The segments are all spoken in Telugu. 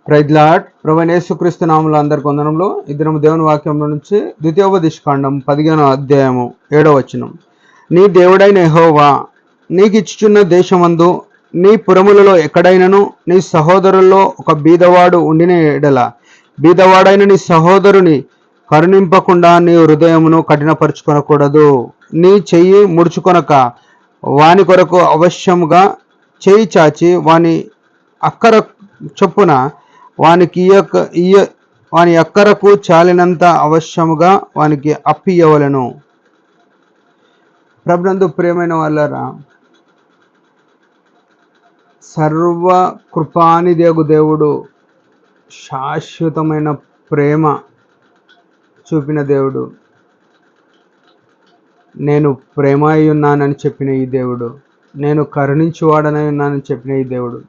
Praise lord. ప్రభువైన యేసుక్రీస్తు నామములో అందరికి వందనములు. ఈ దినము దేవుని వాక్యంలో నుంచి ద్వితీయోపదేశకాండం 15వ అధ్యాయము 7వ వచనం. నీ దేవుడైన యెహోవా నీకిచ్చుచున్న దేశమందు నీ పురములలో ఎక్కడైనను నీ సహోదరుల్లో ఒక బీదవాడు ఉండిన ఎడల బీదవాడైన నీ సహోదరుని కరుణింపకుండా నీ హృదయమును కఠినపరుచుకొనకూడదు. నీ చెయ్యి ముడుచుకొనక వాని కొరకు అవశ్యముగా చేయి చాచి వాని అక్కర చొప్పున వాని అక్కరకు చాలినంత అవశ్యముగా వానికి అప్పియవలెను. ప్రభునందు ప్రియమైన వాళ్ళరా, సర్వ కృపానిదేగు దేవుడు, శాశ్వతమైన ప్రేమ చూపిన దేవుడు, నేను ప్రేమ అయి ఉన్నానని చెప్పిన ఈ దేవుడు, నేను కరుణించువాడనై ఉన్నానని చెప్పిన ఈ దేవుడు,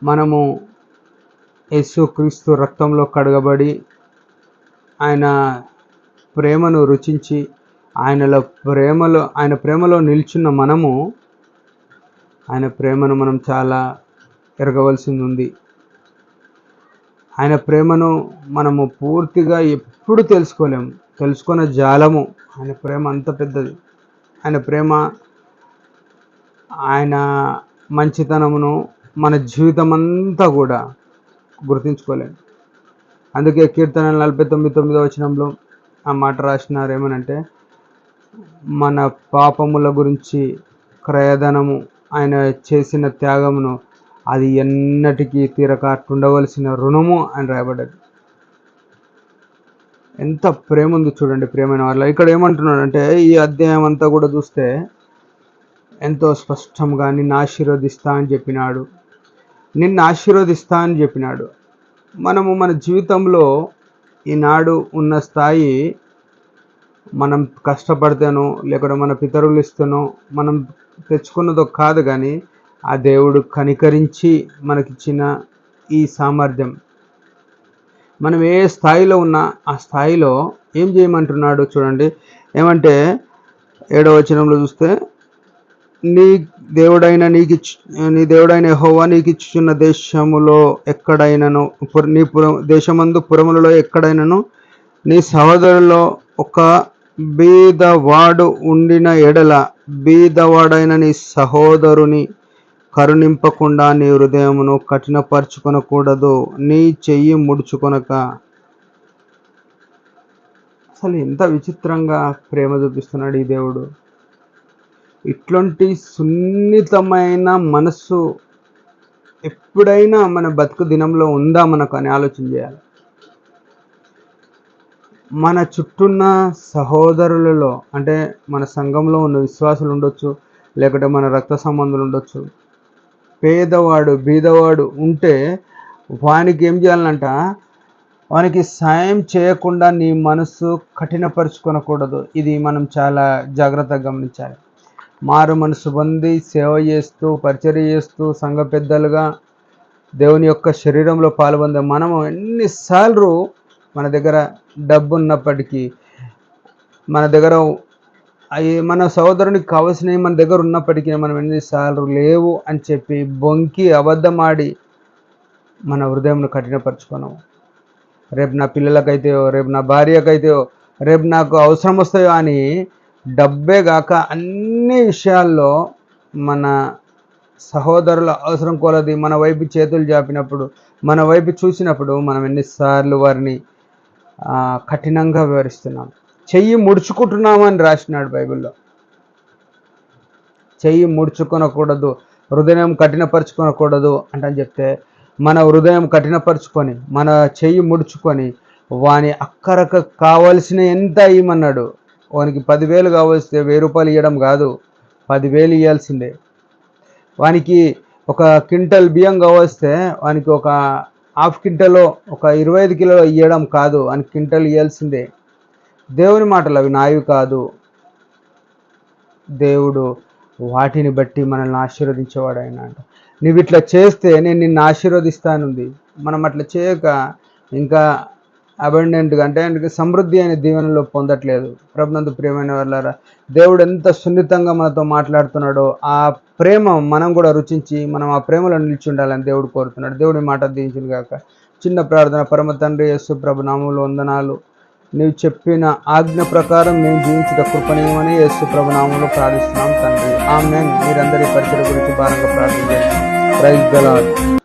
మనము యేసుక్రీస్తు రక్తంలో కడగబడి ఆయన ప్రేమను రుచించి ఆయన ప్రేమలో నిల్చున్న మనము ఆయన ప్రేమను మనం చాలా ఎరగవలసింది ఉంది. ఆయన ప్రేమను మనము పూర్తిగా ఎప్పుడు తెలుసుకోలేము, తెలుసుకున్న జాలము. ఆయన ప్రేమ అంత పెద్దది. ఆయన ప్రేమ, ఆయన మంచితనమును మన జీవితం అంతా కూడా గుర్తించుకోలేము. అందుకే కీర్తన 49:9 వచనంలో ఆ మాట రాసినారు. ఏమనంటే, మన పాపముల గురించి క్రయధనము, ఆయన చేసిన త్యాగమును అది ఎన్నటికీ తీరక ఉండవలసిన రుణము అని రాయబడ్డది. ఎంత ప్రేమ ఉంది చూడండి ప్రేమైన వాళ్ళ. ఇక్కడ ఏమంటున్నాడంటే, ఈ అధ్యాయం అంతా కూడా చూస్తే ఎంతో స్పష్టంగా నిన్ను ఆశీర్వదిస్తా అని చెప్పినాడు, మనము మన జీవితంలో ఈనాడు ఉన్న స్థాయి మనం కష్టపడితేనో లేకపోతే మన పితరులు ఇస్తేనో మనం తెచ్చుకున్నదో కాదు, కానీ ఆ దేవుడు కనికరించి మనకిచ్చిన ఈ సామర్థ్యం. మనం ఏ స్థాయిలో ఉన్నా ఆ స్థాయిలో ఏం చేయమంటున్నాడు చూడండి. ఏమంటే 7వ వచనంలో చూస్తే, నీ దేవుడైన యెహోవా నీకిచ్చుచున్న దేశములో ఎక్కడైనను దేశమందు పురములలో ఎక్కడైనను నీ సహోదరులో ఒక బీదవాడు ఉండిన ఎడల బీదవాడైన నీ సహోదరుని కరుణింపకుండా నీ హృదయమును కఠినపరుచుకొనకూడదు, నీ చెయ్యి ముడుచుకొనక. అసలు ఎంత విచిత్రంగా ప్రేమ చూపిస్తున్నాడు ఈ దేవుడు. ఇట్లాంటి సున్నితమైన మనస్సు ఎప్పుడైనా మన బతుకు దినంలో ఉందా మనకు అని ఆలోచన చేయాలి. మన చుట్టూన్న సహోదరులలో, అంటే మన సంఘంలో ఉన్న విశ్వాసులు ఉండొచ్చు, లేకపోతే మన రక్త సంబంధులు ఉండొచ్చు, పేదవాడు బీదవాడు ఉంటే వానికి ఏం చేయాలంట, వానికి సాయం చేయకుండా నీ మనస్సు కఠినపరుచుకొనకూడదు. ఇది మనం చాలా జాగ్రత్తగా గమనించాలి. మారు మనసు పొంది సేవ చేస్తూ పరిచర్య చేస్తూ సంఘ పెద్దలుగా దేవుని యొక్క శరీరంలో పాల్పొందే మనము ఎన్నిసార్లు మన దగ్గర డబ్బు ఉన్నప్పటికీ, మన దగ్గర మన సహోదరునికి కావాల్సినవి మన దగ్గర ఉన్నప్పటికీ మనం ఎన్నిసార్లు లేవు అని చెప్పి బొంకి అబద్ధమాడి మన హృదయంను కఠినపరుచుకున్నాము. రేపు నా పిల్లలకైతేయో, రేపు నా భార్యకైతేయో, రేపు నాకు అవసరం వస్తాయో అని డబ్బే కాక అన్ని విషయాల్లో మన సహోదరుల అవసరం కొలది మన వైపు చేతులు చాపినప్పుడు, మన వైపు చూసినప్పుడు మనం ఎన్నిసార్లు వారిని కఠినంగా వివరిస్తున్నాం. చెయ్యి ముడుచుకుంటున్నామని రాసినాడు బైబిల్లో. చెయ్యి ముడుచుకొనకూడదు, హృదయం కఠినపరుచుకొనకూడదు అంటని చెప్తే, మన హృదయం కఠినపరుచుకొని మన చెయ్యి ముడుచుకొని వాని అక్కరకు కావలసిన ఎంత ఇవ్వమన్నాడు. వానికి 10,000 కావలిస్తే 1,000 రూపాయలు ఇవ్వడం కాదు, 10,000 ఇవ్వాల్సిందే. వానికి 1 క్వింటల్ బియ్యం కావలిస్తే వానికి ఒక హాఫ్ క్వింటలో ఒక 25 కిలోలు ఇవ్వడం కాదు, వానికి క్వింటల్ ఇవ్వాల్సిందే. దేవుని మాటలు అవి నావి కాదు. దేవుడు వాటిని బట్టి మనల్ని ఆశీర్వదించేవాడు ఆయన అంట. నువ్వు ఇట్లా చేస్తే నేను నిన్ను ఆశీర్వదిస్తానుంది. మనం అట్లా చేయక ఇంకా అబండెంట్గా అంటే ఆయనకి సమృద్ధి అనే దీవెనలో పొందట్లేదు. ప్రభునందు ప్రియమైన వాళ్ళారా, దేవుడు ఎంత సున్నితంగా మనతో మాట్లాడుతున్నాడో ఆ ప్రేమ మనం కూడా రుచించి మనం ఆ ప్రేమలో నిలిచి ఉండాలని దేవుడు కోరుతున్నాడు. దేవుడి మాట దీవించును గాక. చిన్న ప్రార్థన. పరమ తండ్రి యేసు ప్రభు నామములో వందనాలు. నీవు చెప్పిన ఆజ్ఞ ప్రకారం మేము జీవించుట కృపణీయమని యేసు ప్రభు నామములో ప్రార్థిస్తున్నాం తండ్రి. ఆమేన్. మీరందరి పరిచయం గురించి భారంగా ప్రార్థించండి. Praise the lord.